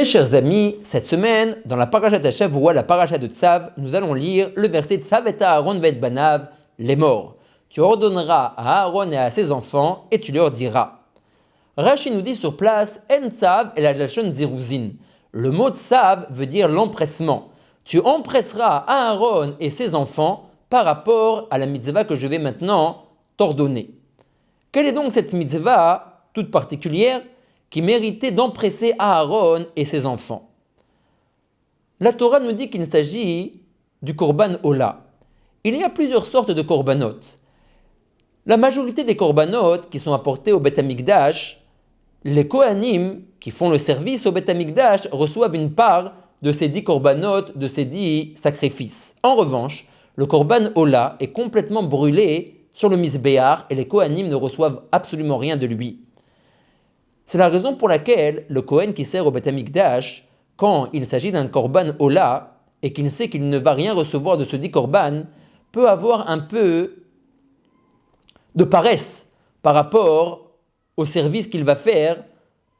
Mes chers amis, cette semaine, dans la paracha d'Ashavua, la paracha de Tzav, nous allons lire le verset Tzav et Aaron vet banav, les morts. Tu ordonneras à Aaron et à ses enfants, et tu leur diras. Rashi nous dit sur place, En Tzav et la lachon ziruzin. Le mot Tzav veut dire l'empressement. Tu empresseras Aaron et ses enfants par rapport à la mitzvah que je vais maintenant t'ordonner. Quelle est donc cette mitzvah toute particulière qui méritait d'empresser Aaron et ses enfants? La Torah nous dit qu'il s'agit du korban ola. Il y a plusieurs sortes de korbanot. La majorité des korbanot qui sont apportés au Beth Amikdash, les Kohanim qui font le service au Beth Amikdash reçoivent une part de ces 10 korbanot, de ces 10 sacrifices. En revanche, le korban ola est complètement brûlé sur le misbéar et les Kohanim ne reçoivent absolument rien de lui. C'est la raison pour laquelle le Kohen qui sert au Beth Amikdash, quand il s'agit d'un korban ola et qu'il sait qu'il ne va rien recevoir de ce dit korban, peut avoir un peu de paresse par rapport au service qu'il va faire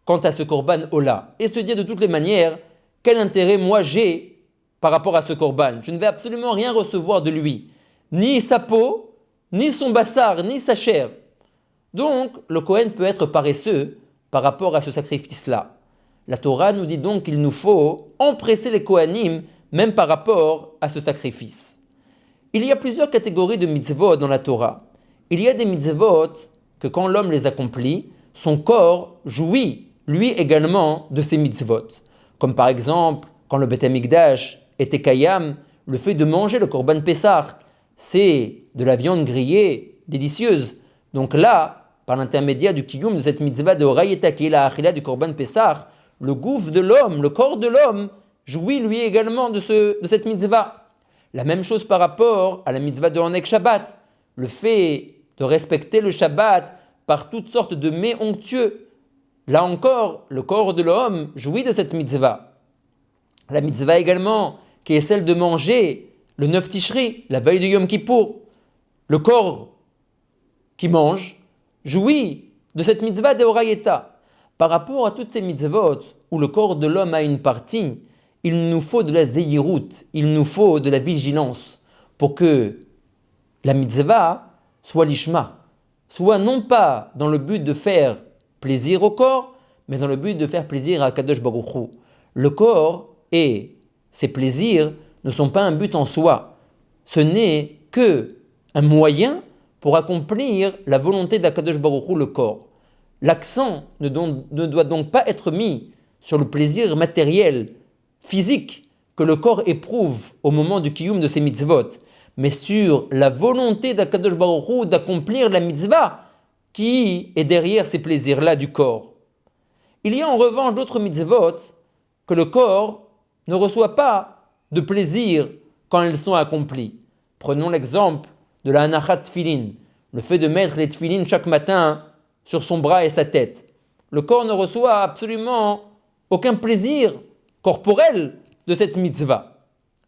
quant à ce korban ola. Et se dire de toutes les manières, quel intérêt moi j'ai par rapport à ce korban? Je ne vais absolument rien recevoir de lui, ni sa peau, ni son bassar, ni sa chair. Donc le Kohen peut être paresseux par rapport à ce sacrifice-là. La Torah nous dit donc qu'il nous faut empresser les Kohanim même par rapport à ce sacrifice. Il y a plusieurs catégories de mitzvot dans la Torah. Il y a des mitzvot que quand l'homme les accomplit, son corps jouit lui également de ces mitzvot. Comme par exemple, quand le Beth Amikdash était Kayam, le fait de manger le korban Pessah, c'est de la viande grillée, délicieuse. Donc là, par l'intermédiaire du kiyum de cette mitzvah de Horayeta qui est la achila du korban Pessah, le gouffre de l'homme, le corps de l'homme, jouit lui également de cette mitzvah. La même chose par rapport à la mitzvah de Onek Shabbat. Le fait de respecter le Shabbat par toutes sortes de mets onctueux. Là encore, le corps de l'homme jouit de cette mitzvah. La mitzvah également, qui est celle de manger le 9 Tishri, la veille de Yom Kippour. Le corps qui mange jouit de cette mitzvah de Horayeta. Par rapport à toutes ces mitzvot où le corps de l'homme a une partie, il nous faut de la zéhirout, il nous faut de la vigilance pour que la mitzvah soit lishma, soit non pas dans le but de faire plaisir au corps, mais dans le but de faire plaisir à Kadosh Baruch Hu. Le corps et ses plaisirs ne sont pas un but en soi, ce n'est que un moyen pour accomplir la volonté d'Akadosh Baruch Hu, le corps. L'accent ne doit donc pas être mis sur le plaisir matériel, physique, que le corps éprouve au moment du kiyum de ses mitzvot, mais sur la volonté d'Akadosh Baruch Hu d'accomplir la mitzvah qui est derrière ces plaisirs-là du corps. Il y a en revanche d'autres mitzvot que le corps ne reçoit pas de plaisir quand elles sont accomplies. Prenons l'exemple de la hanachat tfilin, le fait de mettre les tfilin chaque matin sur son bras et sa tête. Le corps ne reçoit absolument aucun plaisir corporel de cette mitzvah.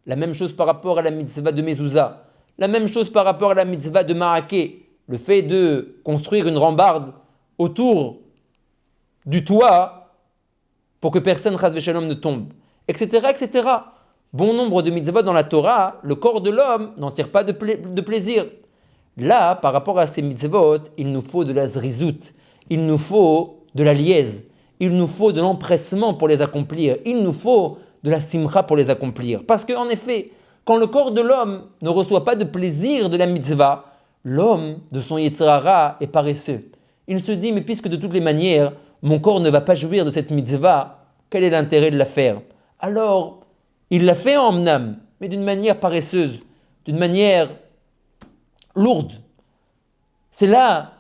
La même chose par rapport à la mitzvah de mezouza, la même chose par rapport à la mitzvah de maraké, le fait de construire une rambarde autour du toit pour que personne chas v'shalom ne tombe, etc., etc. Bon nombre de mitzvot dans la Torah, le corps de l'homme n'en tire pas de plaisir. Là, par rapport à ces mitzvot, il nous faut de la zrizout, il nous faut de la liesse, il nous faut de l'empressement pour les accomplir, il nous faut de la simcha pour les accomplir. Parce qu'en effet, quand le corps de l'homme ne reçoit pas de plaisir de la mitzvah, l'homme, de son yetzer hara, est paresseux. Il se dit, mais puisque de toutes les manières, mon corps ne va pas jouir de cette mitzvah, quel est l'intérêt de la faire? Alors, il l'a fait en mnam, mais d'une manière paresseuse, d'une manière lourde. C'est là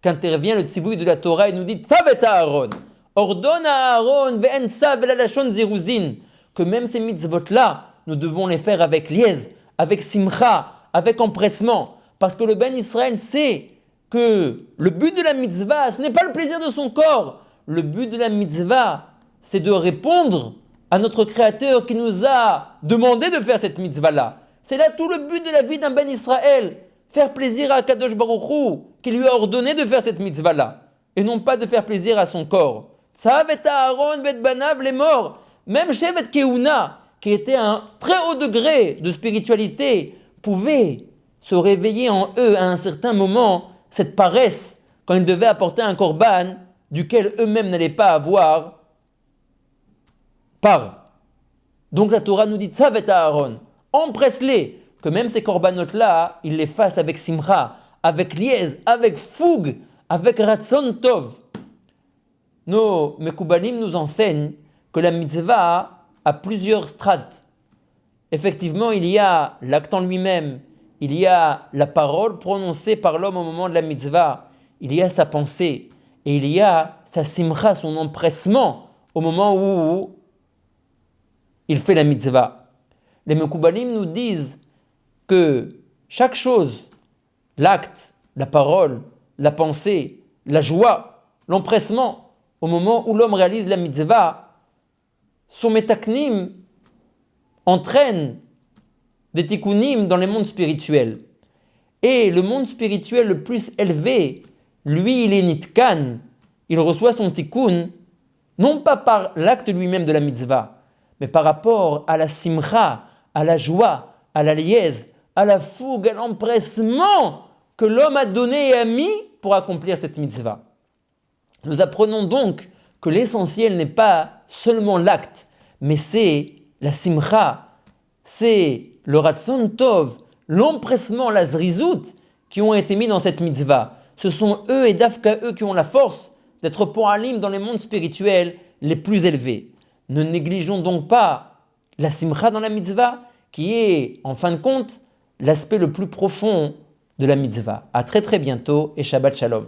qu'intervient le tzivouï de la Torah et nous dit Tzav et Aaron, ordonne à Aaron ve'en tzav et la lachon ziruzin, que même ces mitzvot-là, nous devons les faire avec liesse, avec simcha, avec empressement, parce que le Ben Israël sait que le but de la mitzvah, ce n'est pas le plaisir de son corps. Le but de la mitzvah, c'est de répondre à notre Créateur qui nous a demandé de faire cette mitzvah-là. C'est là tout le but de la vie d'un Ben Israël. Faire plaisir à Kadosh Baruch Hu, qui lui a ordonné de faire cette mitzvah-là. Et non pas de faire plaisir à son corps. Tzav et Aaron vet banav, les morts. même Shevet Keuna, qui était à un très haut degré de spiritualité, pouvait se réveiller en eux à un certain moment, cette paresse, quand ils devaient apporter un korban duquel eux-mêmes n'allaient pas avoir part. Donc la Torah nous dit, Tzavet Aaron, empresse-les, que même ces corbanotes-là, ils les fassent avec simcha, avec liesse, avec fougue, avec ratson tov. Nos Mekoubalim nous enseignent que la mitzvah a plusieurs strates. Effectivement, il y a l'acte en lui-même, il y a la parole prononcée par l'homme au moment de la mitzvah, il y a sa pensée, et il y a sa simcha, son empressement, au moment où il fait la mitzvah. Les Mekoubalim nous disent que chaque chose, l'acte, la parole, la pensée, la joie, l'empressement, au moment où l'homme réalise la mitzvah, son métaknim entraîne des tikkunim dans les mondes spirituels. Et le monde spirituel le plus élevé, lui, il est nitkan, il reçoit son tikkun, non pas par l'acte lui-même de la mitzvah, mais par rapport à la simcha, à la joie, à la liesse, à la fougue, à l'empressement que l'homme a donné et a mis pour accomplir cette mitzvah. Nous apprenons donc que l'essentiel n'est pas seulement l'acte, mais c'est la simcha, c'est le ratson tov, l'empressement, la zrizout qui ont été mis dans cette mitzvah. Ce sont eux et dafka eux qui ont la force d'être po'alim dans les mondes spirituels les plus élevés. Ne négligeons donc pas la simcha dans la mitzvah, qui est, en fin de compte, l'aspect le plus profond de la mitzvah. À très très bientôt et Shabbat Shalom.